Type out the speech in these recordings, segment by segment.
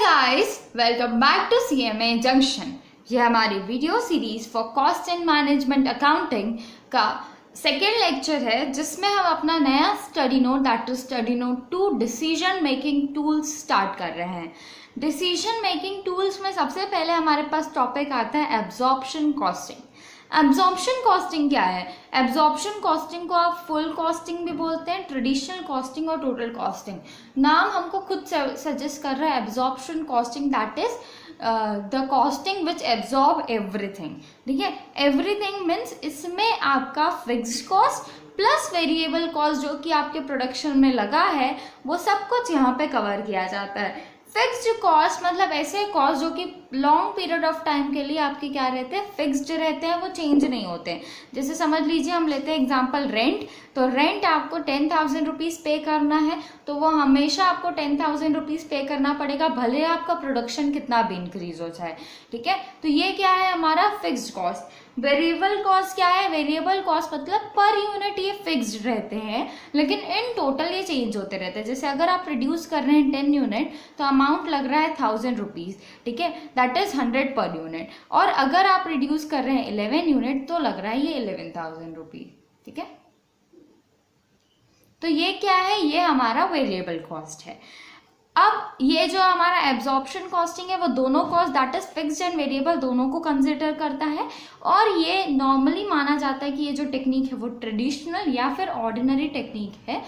Guys, welcome back to CMA junction. यह हमारी video series for cost and management accounting का second lecture है, जिसमें हम अपना नया study note that is study note 2 decision making tools start कर रहे हैं। डिसीजन मेकिंग टूल्स में सबसे पहले हमारे पास टॉपिक आता है एब्जॉर्प्शन कॉस्टिंग। एब्जॉर्प्शन कॉस्टिंग क्या है? एब्जॉर्प्शन कॉस्टिंग को आप फुल कॉस्टिंग भी बोलते हैं, ट्रेडिशनल कॉस्टिंग और टोटल कॉस्टिंग। नाम हमको खुद सजेस्ट कर रहा है absorption costing, that is the costing which absorb everything. ठीक है, एवरीथिंग मीन्स इसमें आपका fixed cost plus variable cost जो कि आपके प्रोडक्शन में लगा है, वो सब कुछ यहाँ पे कवर किया जाता है। फिक्स्ड कॉस्ट मतलब ऐसे कॉस्ट जो कि लॉन्ग पीरियड ऑफ टाइम के लिए आपके क्या रहते हैं, फिक्स्ड रहते हैं, वो चेंज नहीं होते हैं। जैसे समझ लीजिए हम लेते हैं एग्जांपल रेंट, तो रेंट आपको 10,000 रुपीज़ पे करना है, तो वो हमेशा आपको 10,000 रुपीज़ पे करना पड़ेगा, भले आपका प्रोडक्शन कितना भी इंक्रीज हो जाए। ठीक है, तो ये क्या है हमारा फिक्स्ड कॉस्ट। वेरिएबल कॉस्ट क्या है? वेरिएबल कॉस्ट मतलब पर यूनिट ये फिक्स्ड रहते हैं, लेकिन इन टोटल ये चेंज होते रहते हैं। जैसे अगर आप रिड्यूस कर रहे हैं 10 यूनिट तो अमाउंट लग रहा है 1000 रुपीज़, ठीक है, दैट इज 100 पर यूनिट। और अगर आप रिड्यूस कर रहे हैं 11 यूनिट तो लग रहा है ये 11,000 रुपीज़। ठीक है, तो ये क्या है? ये हमारा वेरिएबल कॉस्ट है। अब ये जो हमारा एब्जॉर्प्शन कॉस्टिंग है वो दोनों cost that is fixed and variable दोनों को कंसिडर करता है, और ये नॉर्मली माना जाता है कि ये जो टेक्निक है वो ट्रेडिशनल या फिर ऑर्डिनरी टेक्निक है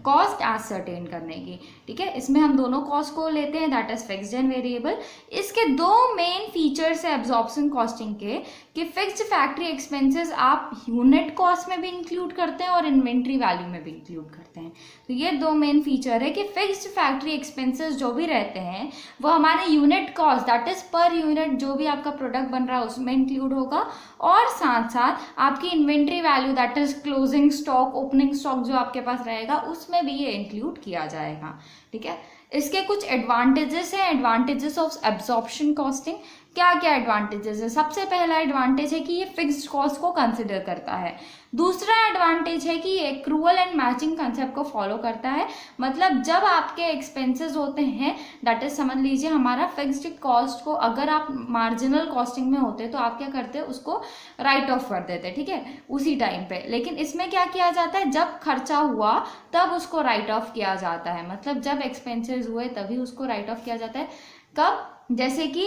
कॉस्ट एसरटेन करने की। ठीक है, इसमें हम दोनों कॉस्ट को लेते हैं that is fixed and variable. इसके दो मेन फीचर्स है एब्जॉर्प्शन कॉस्टिंग के, कि फिक्स्ड फैक्ट्री एक्सपेंसेस आप यूनिट कॉस्ट में भी इंक्लूड करते हैं और इन्वेंट्री वैल्यू में भी इंक्लूड करते हैं। तो ये दो मेन फीचर है कि फिक्स्ड फैक्ट्री एक्सपेंसेस जो भी रहते हैं वो हमारे unit cost that is per unit जो भी आपका प्रोडक्ट बन रहा है उसमें इंक्लूड होगा, और साथ साथ आपकी inventory value that is closing stock, opening stock जो आपके पास रहेगा उसमें भी ये इंक्लूड किया जाएगा। ठीक है, इसके कुछ एडवांटेजेस हैं, एडवांटेजेस ऑफ एब्जॉर्प्शन कॉस्टिंग। क्या क्या एडवांटेजेस है? सबसे पहला एडवांटेज है कि ये फिक्स्ड कॉस्ट को कंसिडर करता है। दूसरा एडवांटेज है कि ये एक्रूअल एंड मैचिंग कंसेप्ट को फॉलो करता है। मतलब जब आपके एक्सपेंसेस होते हैं, दैट इज समझ लीजिए हमारा फिक्स्ड कॉस्ट को अगर आप मार्जिनल कॉस्टिंग में होते तो आप क्या करते, उसको राइट ऑफ कर देते, ठीक है, उसी टाइम पे। लेकिन इसमें क्या किया जाता है, जब खर्चा हुआ तब उसको राइट ऑफ किया जाता है। मतलब जब एक्सपेंसेस हुए तभी उसको राइट ऑफ किया जाता है। कब? जैसे कि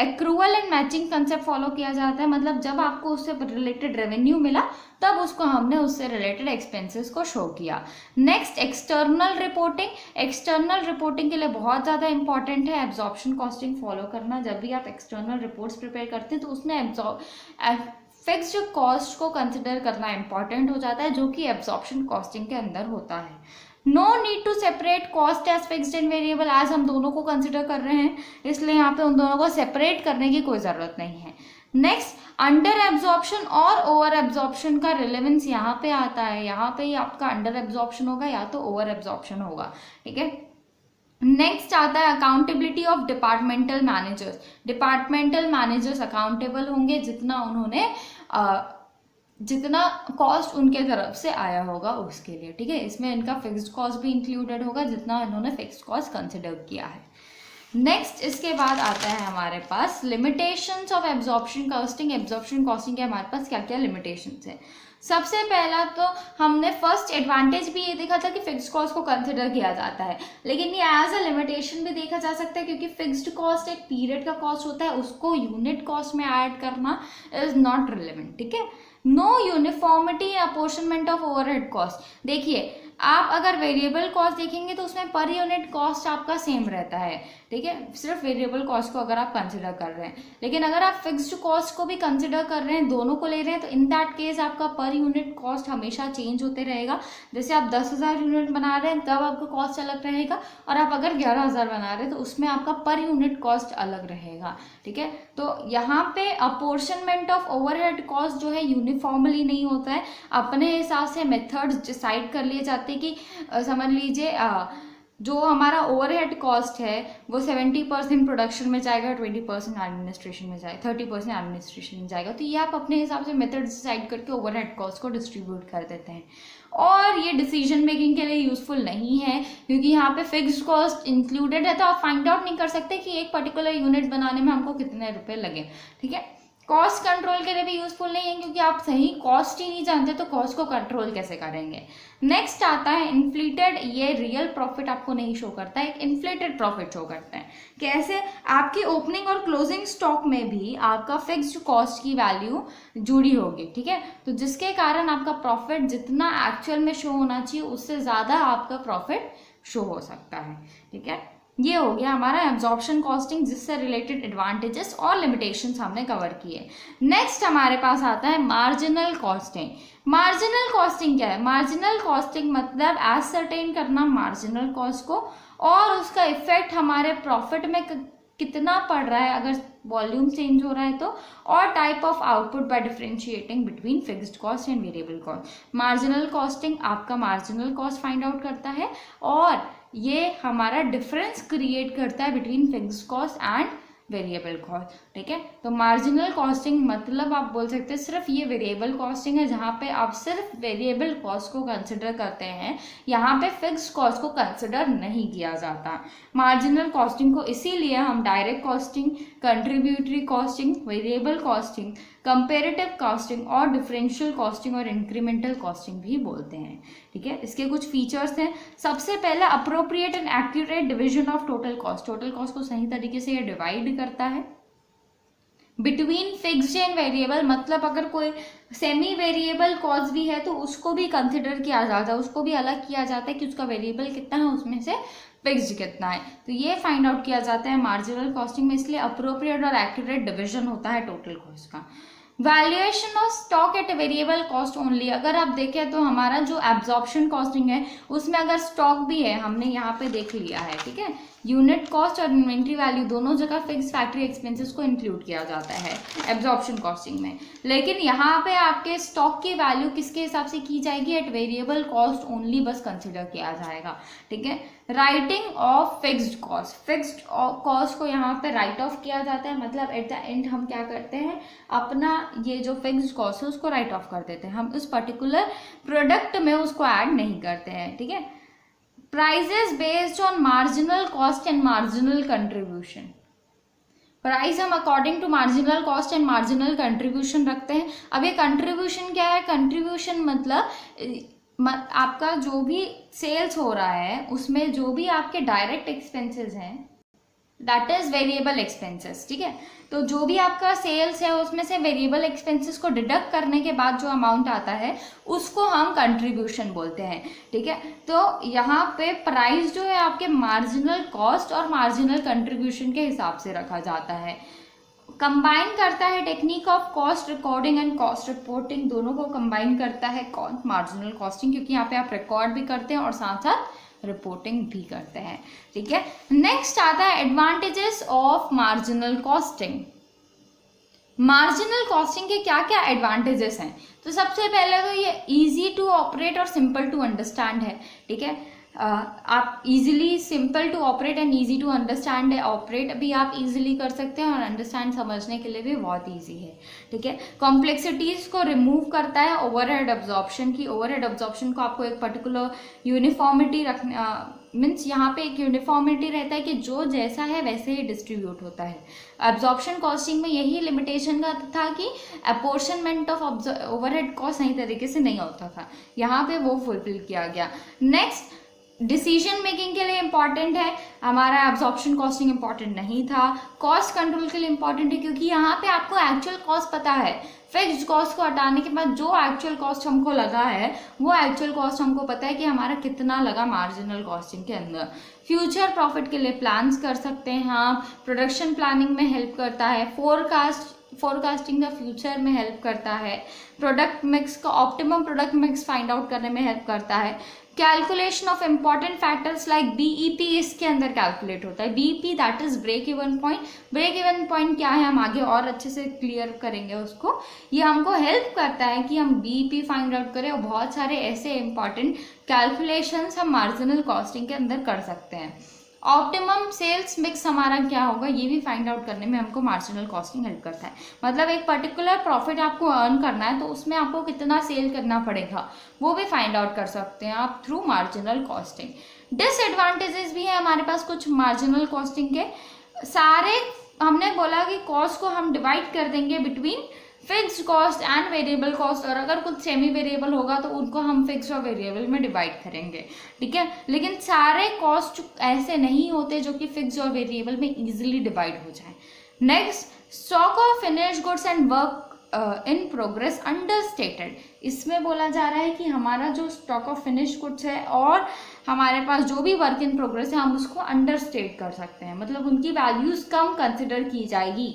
accrual and matching concept follow किया जाता है, मतलब जब आपको उससे रिलेटेड रेवेन्यू मिला तब उसको हमने उससे रिलेटेड एक्सपेंसेस को शो किया। Next, external reporting. External reporting के लिए बहुत ज़्यादा इंपॉर्टेंट है एब्जॉर्प्शन कॉस्टिंग फॉलो करना। जब भी आप एक्सटर्नल रिपोर्ट्स प्रिपेयर करते हैं तो उसमें फिक्स्ड कॉस्ट को कंसिडर करना इंपॉर्टेंट हो जाता है, जो कि एब्जॉर्प्शन कॉस्टिंग के अंदर होता है। No need to separate cost as fixed and variable, आज हम दोनों को कंसिडर कर रहे हैं इसलिए यहाँ पे उन दोनों को सेपरेट करने की कोई ज़रूरत नहीं है। नेक्स्ट, अंडर एब्जॉर्प्शन और ओवर एब्जॉर्प्शन का रिलेवेंस यहाँ पे आता है। यहाँ पे ही आपका अंडर एब्जॉर्प्शन होगा या तो ओवर एब्जॉर्प्शन होगा। ठीक है, नेक्स्ट आता है accountability of departmental managers. Departmental managers accountable होंगे जितना उन्होंने जितना कॉस्ट उनके तरफ से आया होगा उसके लिए। ठीक है, इसमें इनका फिक्स्ड कॉस्ट भी इंक्लूडेड होगा जितना इन्होंने फिक्स्ड कॉस्ट कंसिडर किया है। नेक्स्ट, इसके बाद आता है हमारे पास limitations of absorption costing. Absorption costing के हमारे पास क्या क्या लिमिटेशंस है? सबसे पहला तो हमने फर्स्ट एडवांटेज भी ये देखा था कि फिक्स्ड कॉस्ट को कंसिडर किया जाता है, लेकिन ये एज अ लिमिटेशन भी देखा जा सकता है, क्योंकि फिक्स्ड कॉस्ट एक पीरियड का कॉस्ट होता है, उसको यूनिट कॉस्ट में ऐड करना इज नॉट रिलेवेंट। ठीक है, no uniformity in apportionment of overhead cost. देखिए, आप अगर वेरिएबल कॉस्ट देखेंगे तो उसमें पर यूनिट कॉस्ट आपका सेम रहता है। ठीक है, सिर्फ वेरिएबल कॉस्ट को अगर आप कंसिडर कर रहे हैं, लेकिन अगर आप फिक्स्ड कॉस्ट को भी कंसिडर कर रहे हैं, दोनों को ले रहे हैं, तो इन दैट केस आपका पर यूनिट कॉस्ट हमेशा चेंज होते रहेगा। जैसे आप 10,000 यूनिट बना रहे हैं तब आपका कॉस्ट अलग रहेगा, और आप अगर 11,000 बना रहे हैं तो उसमें आपका पर यूनिट कॉस्ट अलग रहेगा। ठीक है, तो यहाँ पे अपॉर्शनमेंट ऑफ ओवरहेड कॉस्ट जो है यूनिफॉर्मली नहीं होता है। अपने हिसाब से मेथड्स डिसाइड कर लिए जाते हैं कि समझ लीजिए जो हमारा ओवरहेड कॉस्ट है वो 70% प्रोडक्शन में जाएगा, 20% एडमिनिस्ट्रेशन में जाएगा, 30% एडमिनिस्ट्रेशन में जाएगा। तो ये आप अपने हिसाब से मेथड डिसाइड करके ओवरहेड कॉस्ट को डिस्ट्रीब्यूट कर देते हैं। और ये डिसीजन मेकिंग के लिए यूजफुल नहीं है क्योंकि यहाँ पे फिक्स्ड कॉस्ट इंक्लूडेड है, तो आप फाइंड आउट नहीं कर सकते कि एक पर्टिकुलर यूनिट बनाने में हमको कितने रुपए लगे। ठीक है, कॉस्ट कंट्रोल के लिए भी यूजफुल नहीं है क्योंकि आप सही कॉस्ट ही नहीं जानते तो कॉस्ट को कंट्रोल कैसे करेंगे। नेक्स्ट आता है इन्फ्लेटेड। ये रियल प्रॉफिट आपको नहीं शो करता है, एक इन्फ्लेटेड प्रॉफिट शो करता है। कैसे? आपकी ओपनिंग और क्लोजिंग स्टॉक में भी आपका फिक्स्ड कॉस्ट की वैल्यू जुड़ी होगी। ठीक है, तो जिसके कारण आपका प्रॉफिट जितना एक्चुअल में शो होना चाहिए उससे ज़्यादा आपका प्रॉफिट शो हो सकता है। ठीक है, ये हो गया हमारा एब्जॉर्प्शन कॉस्टिंग, जिससे रिलेटेड एडवांटेजेस और लिमिटेशंस हमने कवर किए। नेक्स्ट हमारे पास आता है मार्जिनल कॉस्टिंग। मार्जिनल कॉस्टिंग क्या है? मार्जिनल कॉस्टिंग मतलब एसरटेन करना मार्जिनल कॉस्ट को और उसका इफेक्ट हमारे प्रॉफिट में कितना पड़ रहा है अगर वॉल्यूम चेंज हो रहा है तो, और type of output by differentiating between fixed cost and variable cost. Marginal costing आपका मार्जिनल कॉस्ट फाइंड आउट करता है और ये हमारा डिफरेंस क्रिएट करता है between fixed cost and variable cost. ठीक है, तो मार्जिनल कॉस्टिंग मतलब आप बोल सकते हैं सिर्फ ये वेरिएबल कॉस्टिंग है जहाँ पे आप सिर्फ वेरिएबल कॉस्ट को कंसिडर करते हैं, यहाँ पे फिक्स्ड कॉस्ट को कंसिडर नहीं किया जाता। मार्जिनल कॉस्टिंग को इसीलिए हम direct costing, contributory costing, variable costing, comparative costing और डिफरेंशियल कॉस्टिंग और इंक्रीमेंटल कॉस्टिंग भी बोलते हैं। ठीक है, इसके कुछ फीचर्स हैं। सबसे पहला appropriate and accurate division of total cost. Total cost को सही तरीके से ये डिवाइड करता है बिटवीन फिक्स्ड एंड वेरिएबल। मतलब अगर कोई सेमी वेरिएबल कॉस्ट भी है तो उसको भी कंसिडर किया जाता है, उसको भी अलग किया जाता है कि उसका वेरिएबल कितना है, उसमें से फिक्स्ड कितना है। तो ये फाइंड आउट किया जाता है मार्जिनल कॉस्टिंग में, इसलिए अप्रोप्रिएट और एक्यूरेट डिवीजन होता है टोटल कॉस्ट का। Valuation of stock at variable cost only. अगर आप देखें तो हमारा जो एब्जॉर्प्शन कॉस्टिंग है उसमें अगर स्टॉक भी है, हमने यहाँ पे देख लिया है। ठीक है, यूनिट कॉस्ट और इन्वेंट्री वैल्यू दोनों जगह फिक्स फैक्ट्री एक्सपेंसेस को इंक्लूड किया जाता है एब्जॉर्प्शन कॉस्टिंग में। लेकिन यहाँ पे आपके स्टॉक की वैल्यू किसके हिसाब से की जाएगी? एट वेरिएबल कॉस्ट ओनली बस कंसिडर किया जाएगा। ठीक है, writing of fixed cost. Fixed cost को यहाँ पे राइट ऑफ किया जाता है, मतलब एट द एंड हम क्या करते हैं, अपना ये जो फिक्स्ड कॉस्ट है उसको राइट ऑफ कर देते हैं, हम उस पर्टिकुलर प्रोडक्ट में उसको ऐड नहीं करते हैं। ठीक है, prices based on marginal cost and marginal contribution. Price हम according to marginal cost and marginal contribution रखते हैं। अब ये कंट्रीब्यूशन क्या है? कंट्रीब्यूशन मतलब आपका जो भी सेल्स हो रहा है उसमें जो भी आपके डायरेक्ट एक्सपेंसेस हैं दैट इज वेरिएबल एक्सपेंसेस। ठीक है, तो जो भी आपका सेल्स है उसमें से वेरिएबल एक्सपेंसेस को डिडक्ट करने के बाद जो अमाउंट आता है उसको हम कंट्रीब्यूशन बोलते हैं। ठीक है, तो यहाँ पे प्राइस जो है आपके मार्जिनल कॉस्ट और मार्जिनल कंट्रीब्यूशन के हिसाब से रखा जाता है। कंबाइन करता है technique of cost recording and cost reporting, दोनों को कंबाइन करता है मार्जिनल कॉस्टिंग, क्योंकि यहाँ पे आप रिकॉर्ड भी करते हैं और साथ साथ रिपोर्टिंग भी करते हैं। ठीक है, नेक्स्ट आता है advantages of marginal costing. Marginal costing के क्या क्या एडवांटेजेस हैं? तो सबसे पहले तो ये इजी टू ऑपरेट और सिंपल टू अंडरस्टैंड है। ठीक है, आप easily, simple to operate and easy to understand है। ऑपरेट भी आप इजीली कर सकते हैं और अंडरस्टैंड समझने के लिए भी बहुत इजी है। ठीक है, कॉम्प्लेक्सिटीज को रिमूव करता है ओवरहेड एब्जॉर्प्शन की। ओवरहेड एब्जॉर्प्शन को आपको एक पर्टिकुलर यूनिफॉर्मिटी रखना, मीन्स यहाँ पे एक यूनिफॉर्मिटी रहता है कि जो जैसा है वैसे ही डिस्ट्रीब्यूट होता है। एब्जॉर्प्शन कॉस्टिंग में यही लिमिटेशन का था कि अपॉर्शनमेंट ऑफ ओवरहेड कॉस्ट सही तरीके से नहीं होता था, यहाँ पे वो फुलफिल किया गया। नेक्स्ट, डिसीजन मेकिंग के लिए इंपॉर्टेंट है, हमारा एब्जॉर्प्शन कॉस्टिंग इंपॉर्टेंट नहीं था। कॉस्ट कंट्रोल के लिए इंपॉर्टेंट है क्योंकि यहाँ पे आपको एक्चुअल कॉस्ट पता है। फिक्स्ड कॉस्ट को हटाने के बाद जो एक्चुअल कॉस्ट हमको लगा है वो एक्चुअल कॉस्ट हमको पता है कि हमारा कितना लगा मार्जिनल कॉस्टिंग के अंदर। फ्यूचर प्रॉफिट के लिए प्लान्स कर सकते हैं हम। प्रोडक्शन प्लानिंग में हेल्प करता है। फोरकास्टिंग द फ्यूचर में हेल्प करता है। प्रोडक्ट मिक्स का optimum product mix find out करने में हेल्प करता है। Calculation of important factors like BEP इसके अंदर कैलकुलेट होता है। BEP that is break even point. Break even point क्या है, हम आगे और अच्छे से क्लियर करेंगे उसको। ये हमको हेल्प करता है कि हम बीईपी फाइंड आउट करें और बहुत सारे ऐसे इंपॉर्टेंट कैलकुलेशंस हम मार्जिनल कॉस्टिंग के अंदर कर सकते हैं। ऑप्टिमम सेल्स मिक्स हमारा क्या होगा, ये भी फाइंड आउट करने में हमको मार्जिनल कॉस्टिंग हेल्प करता है। मतलब एक पर्टिकुलर प्रॉफिट आपको अर्न करना है तो उसमें आपको कितना सेल करना पड़ेगा वो भी फाइंड आउट कर सकते हैं आप थ्रू मार्जिनल कॉस्टिंग। डिसएडवांटेजेस भी है हमारे पास कुछ मार्जिनल कॉस्टिंग के। सारे हमने बोला कि कॉस्ट को हम डिवाइड कर देंगे between fixed cost and variable cost, और अगर कुछ सेमी वेरिएबल होगा तो उनको हम फिक्स्ड और वेरिएबल में डिवाइड करेंगे, ठीक है। लेकिन सारे कॉस्ट ऐसे नहीं होते जो कि फिक्स्ड और वेरिएबल में इजीली डिवाइड हो जाए। Next, stock of finish goods and work in progress understated. इसमें बोला जा रहा है कि हमारा जो स्टॉक ऑफ फिनिश गुड्स है और हमारे पास जो भी वर्क इन प्रोग्रेस है हम उसको अंडरस्टेट कर सकते हैं, मतलब उनकी वैल्यूज कम कंसिडर की जाएगी।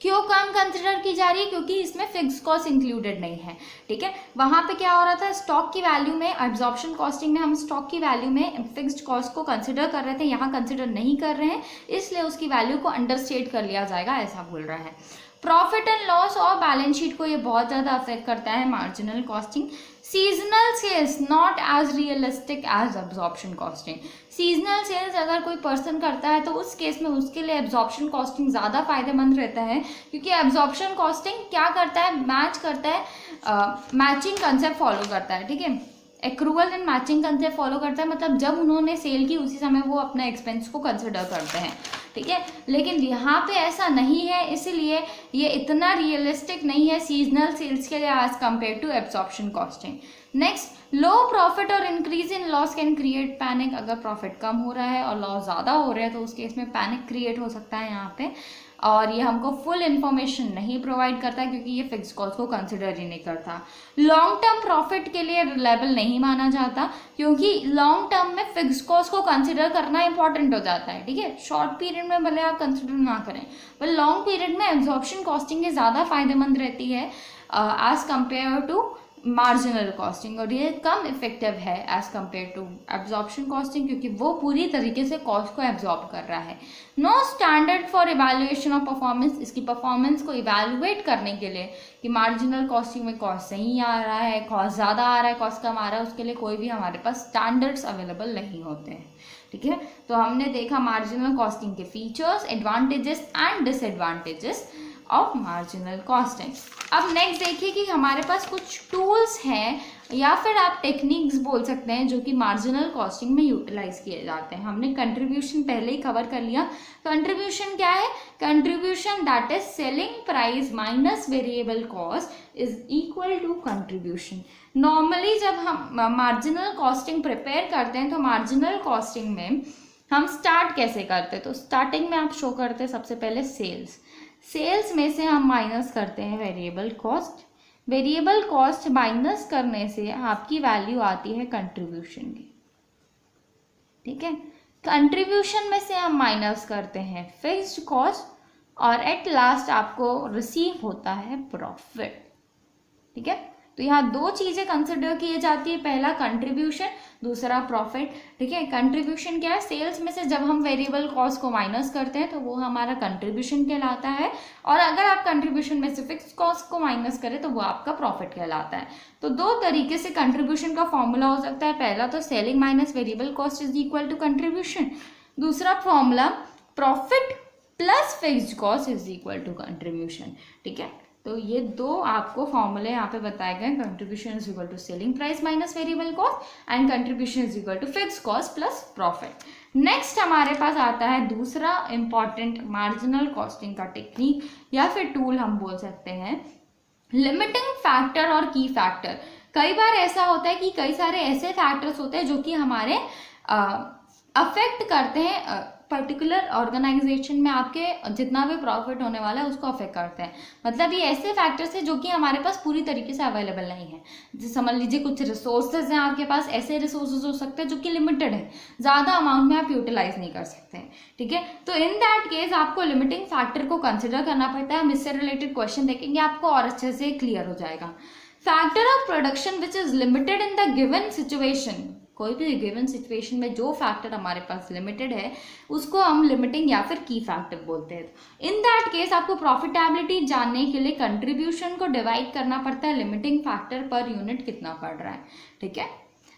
क्यों कम कंसिडर की जा रही है, क्योंकि इसमें फिक्स कॉस्ट इंक्लूडेड नहीं है, ठीक है। वहां पे क्या हो रहा था, स्टॉक की वैल्यू में एब्जॉर्प्शन कॉस्टिंग में हम स्टॉक की वैल्यू में फिक्स्ड कॉस्ट को कंसिडर कर रहे थे, यहाँ कंसिडर नहीं कर रहे हैं, इसलिए उसकी वैल्यू को अंडरस्टेट कर लिया जाएगा, ऐसा बोल रहा है। प्रॉफिट एंड लॉस और बैलेंस शीट को ये बहुत ज़्यादा अफेक्ट करता है marginal costing. Seasonal sales not as realistic as absorption costing. Seasonal sales अगर कोई पर्सन करता है तो उस केस में उसके लिए एब्जॉर्प्शन कॉस्टिंग ज़्यादा फायदेमंद रहता है, क्योंकि एब्जॉर्प्शन कॉस्टिंग क्या करता है, मैच करता है, मैचिंग कंसेप्ट फॉलो करता है, ठीक है। Accrual and matching concept follow करता है, मतलब जब उन्होंने सेल की उसी समय वो अपने एक्सपेंस को कंसिडर करते हैं, ठीक है। लेकिन यहाँ पे ऐसा नहीं है, इसीलिए ये इतना रियलिस्टिक नहीं है सीजनल सेल्स के लिए as compare to absorption costing. Next, low profit और increase in loss can create panic. अगर प्रॉफिट कम हो रहा है और लॉस ज़्यादा हो रहा है तो उस केस में पैनिक क्रिएट हो सकता है यहाँ पे, और ये हमको फुल इन्फॉर्मेशन नहीं प्रोवाइड करता क्योंकि ये फिक्स कॉस्ट को कंसिडर ही नहीं करता। लॉन्ग टर्म प्रॉफिट के लिए रिलायबल नहीं माना जाता, क्योंकि लॉन्ग टर्म में फिक्स कॉस्ट को कंसिडर करना इंपॉर्टेंट हो जाता है, ठीक है। शॉर्ट पीरियड में भले आप कंसिडर ना करें, पर लॉन्ग पीरियड में एब्जॉर्प्शन कॉस्टिंग ये ज़्यादा फायदेमंद रहती है as compare to marginal costing, और ये कम इफेक्टिव है as compare to absorption costing, क्योंकि वो पूरी तरीके से कॉस्ट को एब्जॉर्ब कर रहा है। No standard for evaluation of performance. इसकी परफॉर्मेंस को इवैल्यूएट करने के लिए कि मार्जिनल कॉस्टिंग में कॉस्ट सही आ रहा है, कॉस्ट ज़्यादा आ रहा है, कॉस्ट कम आ रहा है, उसके लिए कोई भी हमारे पास स्टैंडर्ड्स अवेलेबल नहीं होते हैं, ठीक है। तो हमने देखा मार्जिनल कॉस्टिंग के features, advantages and disadvantages of marginal costing. अब नेक्स्ट देखिए कि हमारे पास कुछ टूल्स हैं या फिर आप टेक्निक्स बोल सकते हैं जो कि मार्जिनल कॉस्टिंग में यूटिलाइज किए जाते हैं। हमने कंट्रीब्यूशन पहले ही कवर कर लिया। कंट्रीब्यूशन क्या है, contribution that is selling price minus variable cost is equal to contribution. Normally जब हम मार्जिनल कॉस्टिंग प्रिपेयर करते हैं तो मार्जिनल कॉस्टिंग में हम स्टार्ट कैसे करते हैं, तो स्टार्टिंग में आप शो करते हैं सबसे पहले सेल्स में से हम माइनस करते हैं variable cost. Variable cost minus करने से आपकी वैल्यू आती है कंट्रीब्यूशन की, ठीक है। कंट्रीब्यूशन में से हम माइनस करते हैं फिक्स्ड कॉस्ट और एट लास्ट आपको रिसीव होता है प्रॉफिट, ठीक है। तो यहाँ दो चीज़ें कंसिडर की जाती है, पहला कंट्रीब्यूशन, दूसरा प्रॉफिट, ठीक है। कंट्रीब्यूशन क्या है, सेल्स में से जब हम वेरिएबल कॉस्ट को माइनस करते हैं तो वो हमारा कंट्रीब्यूशन कहलाता है, और अगर आप कंट्रीब्यूशन में से फिक्स कॉस्ट को माइनस करें तो वो आपका प्रॉफिट कहलाता है। तो दो तरीके से कंट्रीब्यूशन का फॉर्मूला हो सकता है, पहला तो selling minus variable cost is equal to contribution, दूसरा formula profit plus fixed cost is equal to contribution, ठीक है। तो ये दो आपको फॉर्मूले यहाँ पे बताए गए, contribution is equal to selling price minus variable cost and contribution is equal to fix cost plus profit. Next हमारे पास आता है दूसरा इंपॉर्टेंट मार्जिनल कॉस्टिंग का टेक्निक या फिर टूल हम बोल सकते हैं, लिमिटिंग फैक्टर और की फैक्टर। कई बार ऐसा होता है कि कई सारे ऐसे फैक्टर्स होते हैं जो कि हमारे अफेक्ट करते हैं पर्टिकुलर ऑर्गेनाइजेशन में आपके जितना भी प्रॉफिट होने वाला है उसको अफेक्ट करते हैं। मतलब ये ऐसे फैक्टर्स हैं जो कि हमारे पास पूरी तरीके से अवेलेबल नहीं है। जैसे समझ लीजिए कुछ रिसोर्सेज हैं आपके पास, ऐसे रिसोर्सेज हो सकते हैं जो कि लिमिटेड है, ज़्यादा अमाउंट में आप यूटिलाइज नहीं कर सकते हैं, ठीक है। तो इन दैट केस आपको लिमिटिंग फैक्टर को कंसिडर करना पड़ता है। हम इससे रिलेटेड क्वेश्चन देखेंगे, आपको और अच्छे से क्लियर हो जाएगा। Factor of production which is limited in the given situation कोई भी गिवन सिचुएशन में जो फैक्टर हमारे पास लिमिटेड है उसको हम लिमिटिंग या फिर की फैक्टर बोलते हैं। इन दैट केस आपको प्रॉफिटेबिलिटी जानने के लिए कंट्रीब्यूशन को डिवाइड करना पड़ता है लिमिटिंग फैक्टर पर यूनिट कितना पड़ रहा है, ठीक है।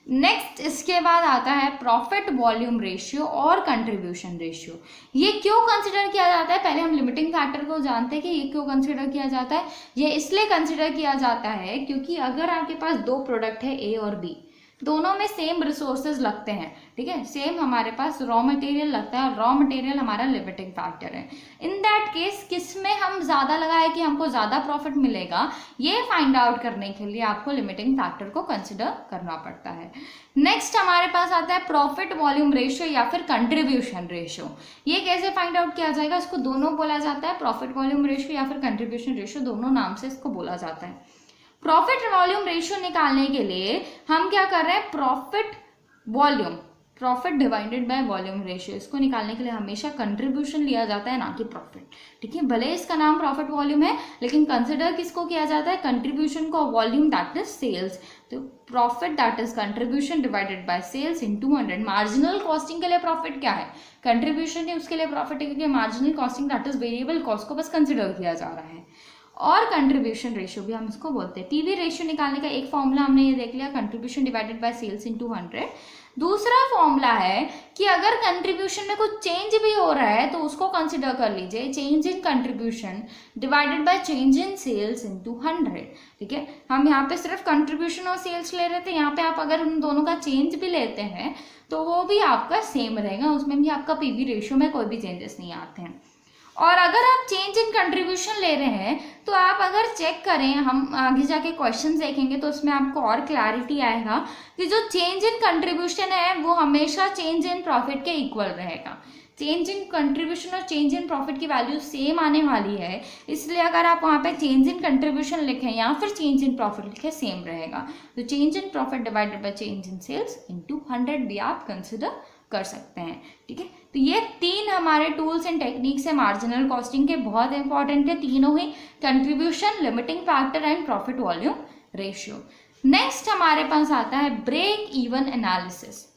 नेक्स्ट इसके बाद आता है प्रॉफिट वॉल्यूम रेशियो और कंट्रीब्यूशन रेशियो। ये क्यों कंसिडर किया जाता है, पहले हम लिमिटिंग फैक्टर को जानते हैं कि ये क्यों कंसिडर किया जाता है। ये इसलिए कंसिडर किया जाता है क्योंकि अगर आपके पास दो प्रोडक्ट है ए और बी, दोनों में सेम रिसोर्सेज लगते हैं, ठीक है, सेम हमारे पास रॉ मटेरियल लगता है और रॉ मटेरियल हमारा लिमिटिंग फैक्टर है। इन दैट केस किस में हम ज़्यादा लगाए कि हमको ज़्यादा प्रॉफिट मिलेगा, ये फाइंड आउट करने के लिए आपको लिमिटिंग फैक्टर को कंसिडर करना पड़ता है। नेक्स्ट हमारे पास आता है प्रॉफिट वॉल्यूम रेशियो या फिर कंट्रीब्यूशन रेशियो। ये कैसे फाइंड आउट किया जाएगा, इसको दोनों बोला जाता है, प्रॉफिट वॉल्यूम रेशियो या फिर कंट्रीब्यूशन रेशियो, दोनों नाम से इसको बोला जाता है। प्रॉफिट वॉल्यूम रेशियो निकालने के लिए हम क्या कर रहे हैं, profit volume, profit divided by volume ratio, इसको निकालने के लिए हमेशा कंट्रीब्यूशन लिया जाता है, ना कि प्रॉफिट, ठीक है। भले इसका नाम प्रॉफिट वॉल्यूम है लेकिन कंसिडर किसको किया जाता है, कंट्रीब्यूशन को, वॉल्यूम दैट इज सेल्स। तो profit that is contribution divided by sales into 100। Marginal costing के लिए प्रॉफिट क्या है, कंट्रीब्यूशन है, उसके लिए प्रॉफिट है, क्योंकि marginal costing that is variable cost को बस कंसिडर किया जा रहा है। और कंट्रीब्यूशन रेशियो भी हम इसको बोलते हैं। पीवी रेशियो निकालने का एक फॉर्मूला हमने ये देख लिया, contribution divided by sales into 100। दूसरा फॉर्मूला है कि अगर कंट्रीब्यूशन में कुछ चेंज भी हो रहा है तो उसको कंसिडर कर लीजिए, change in contribution divided by change in sales into 100, ठीक है। हम यहाँ पे सिर्फ कंट्रीब्यूशन और सेल्स ले रहे थे, यहाँ पे आप अगर उन दोनों का चेंज भी लेते हैं तो वो भी आपका सेम रहेगा, उसमें भी आपका पीवी रेशियो में कोई भी चेंजेस नहीं आते हैं। और अगर आप चेंज इन कंट्रीब्यूशन ले रहे हैं तो आप अगर चेक करें, हम आगे जाके क्वेश्चन देखेंगे तो उसमें आपको और क्लैरिटी आएगा कि जो चेंज इन कंट्रीब्यूशन है वो हमेशा चेंज इन प्रॉफिट के इक्वल रहेगा। चेंज इन कंट्रीब्यूशन और चेंज इन प्रॉफिट की वैल्यू सेम आने वाली है, इसलिए अगर आप वहाँ पे चेंज इन कंट्रीब्यूशन लिखें या फिर चेंज इन प्रॉफिट लिखें सेम रहेगा। तो change in profit divided by change in sales into 100 भी आप कंसिडर कर सकते हैं, ठीक है। तो ये तीन हमारे टूल्स एंड टेक्निक्स है मार्जिनल कॉस्टिंग के, बहुत इंपॉर्टेंट है तीनों ही, contribution, limiting factor and profit volume ratio. Next हमारे पास आता है break even analysis.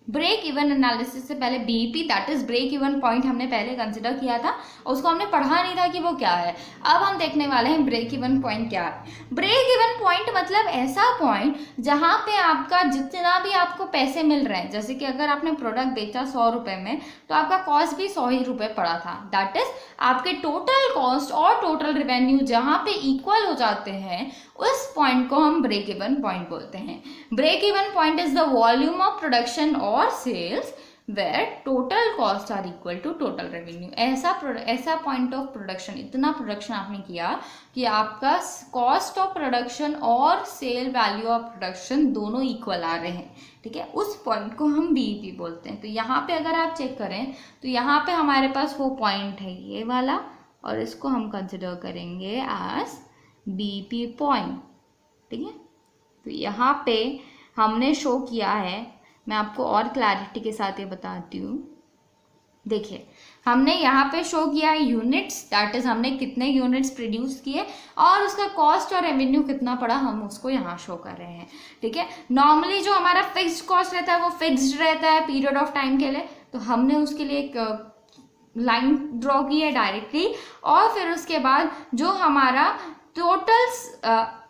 Break even analysis से पहले BEP that is break even point हमने पहले कंसिडर किया था और उसको हमने पढ़ा नहीं था कि वो क्या है। अब हम देखने वाले हैं ब्रेक इवन पॉइंट क्या है। ब्रेक इवन पॉइंट मतलब ऐसा पॉइंट जहां पे आपका जितना भी आपको पैसे मिल रहे हैं, जैसे कि अगर आपने प्रोडक्ट बेचा 100 रुपए में तो आपका कॉस्ट भी 100 ही रुपए पड़ा था, दैट इज आपके टोटल कॉस्ट और टोटल रेवेन्यू जहां पे इक्वल हो जाते हैं उस पॉइंट को हम ब्रेक इवन पॉइंट बोलते हैं। Break even point is the volume of production और sales where total cost are equal to total revenue. ऐसा पॉइंट ऑफ प्रोडक्शन, इतना प्रोडक्शन आपने किया कि आपका कॉस्ट ऑफ प्रोडक्शन और सेल वैल्यू ऑफ प्रोडक्शन दोनों इक्वल आ रहे हैं, ठीक है, उस पॉइंट को हम बीईपी बोलते हैं। तो यहाँ पे अगर आप चेक करें तो यहाँ पे हमारे पास वो पॉइंट है ये वाला, और इसको हम कंसिडर करेंगे एज बीईपी पॉइंट, ठीक है। तो यहाँ पे हमने शो किया है, मैं आपको और क्लैरिटी के साथ ये बताती हूँ। देखिए हमने यहाँ पे शो किया है यूनिट्स, दैट इज हमने कितने यूनिट्स प्रोड्यूस किए और उसका कॉस्ट और रेवेन्यू कितना पड़ा, हम उसको यहाँ शो कर रहे हैं, ठीक है। नॉर्मली जो हमारा फिक्स्ड कॉस्ट रहता है वो फिक्स्ड रहता है पीरियड ऑफ टाइम के लिए, तो हमने उसके लिए एक लाइन ड्रॉ की है डायरेक्टली, और फिर उसके बाद जो हमारा टोटल,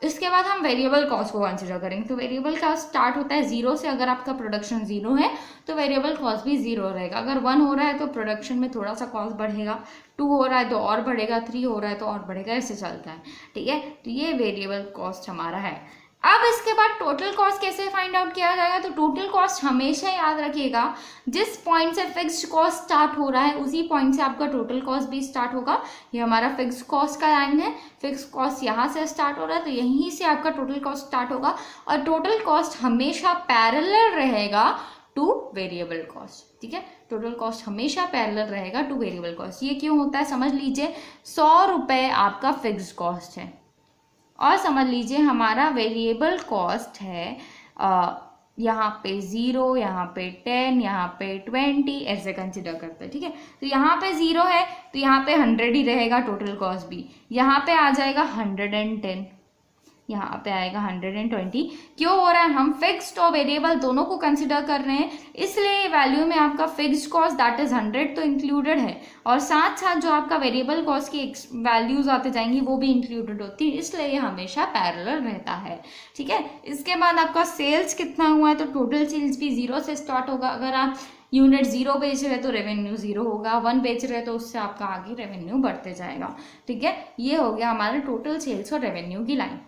इसके बाद हम वेरिएबल कॉस्ट को कंसिडर करेंगे। तो वेरिएबल कॉस्ट स्टार्ट होता है 0 से, अगर आपका प्रोडक्शन 0 है तो वेरिएबल कॉस्ट भी 0 रहेगा। अगर 1 हो रहा है तो प्रोडक्शन में थोड़ा सा कॉस्ट बढ़ेगा, 2 हो रहा है तो और बढ़ेगा, 3 हो रहा है तो और बढ़ेगा, ऐसे चलता है, ठीक है। तो ये वेरिएबल कॉस्ट हमारा है। अब इसके बाद टोटल कॉस्ट कैसे फाइंड आउट किया जाएगा, तो टोटल कॉस्ट हमेशा याद रखिएगा जिस पॉइंट से फिक्स्ड कॉस्ट स्टार्ट हो रहा है उसी पॉइंट से आपका टोटल कॉस्ट भी स्टार्ट होगा। ये हमारा फिक्स्ड कॉस्ट का लाइन है, फिक्स्ड कॉस्ट यहाँ से स्टार्ट हो रहा है तो यहीं से आपका टोटल कॉस्ट स्टार्ट होगा, और टोटल कॉस्ट हमेशा पैरेलल रहेगा टू वेरिएबल कॉस्ट, ठीक है। टोटल कॉस्ट हमेशा पैरेलल रहेगा टू वेरिएबल कॉस्ट। ये क्यों होता है समझ लीजिए, 100 रुपये आपका फिक्स्ड कॉस्ट है और समझ लीजिए हमारा वेरिएबल कॉस्ट है यहाँ पे 0, यहाँ पे 10, यहाँ पे 20, ऐसे कंसिडर करते हैं, ठीक है। तो यहाँ पे 0 है तो यहाँ पे 100 ही रहेगा टोटल कॉस्ट भी, यहाँ पे आ जाएगा 110, यहाँ पे आएगा 120। क्यों हो रहा है, हम फिक्स्ड और वेरिएबल दोनों को कंसिडर कर रहे हैं, इसलिए वैल्यू में आपका फिक्स्ड कॉस्ट दैट इज 100 तो इंक्लूडेड है, और साथ साथ जो आपका वेरिएबल कॉस्ट की वैल्यूज आते जाएंगी वो भी इंक्लूडेड होती है, इसलिए ये हमेशा पैरेलल रहता है। ठीक है, इसके बाद आपका सेल्स कितना हुआ है, तो टोटल सेल्स भी 0 से स्टार्ट होगा। अगर आप यूनिट 0 बेच रहे तो रेवेन्यू 0 होगा, 1 बेच रहे तो उससे आपका आगे रेवेन्यू बढ़ते जाएगा। ठीक है, ये हो गया हमारा टोटल सेल्स और रेवेन्यू की लाइन।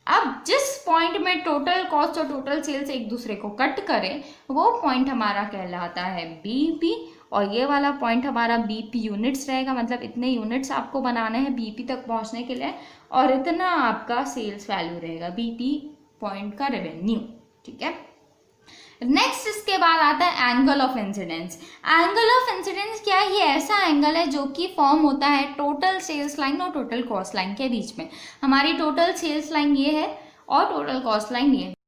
अब जिस पॉइंट में टोटल कॉस्ट और टोटल सेल्स एक दूसरे को कट करें वो पॉइंट हमारा कहलाता है बीपी, और ये वाला पॉइंट हमारा बीपी यूनिट्स रहेगा, मतलब इतने यूनिट्स आपको बनाने हैं बीपी तक पहुंचने के लिए, और इतना आपका सेल्स वैल्यू रहेगा बीपी पॉइंट का रेवेन्यू। ठीक है, नेक्स्ट इसके बाद आता है angle of incidence. Angle of incidence क्या है, ये ऐसा एंगल है जो कि फॉर्म होता है टोटल सेल्स लाइन और टोटल कॉस्ट लाइन के बीच में। हमारी टोटल सेल्स लाइन ये है और टोटल कॉस्ट लाइन ये है।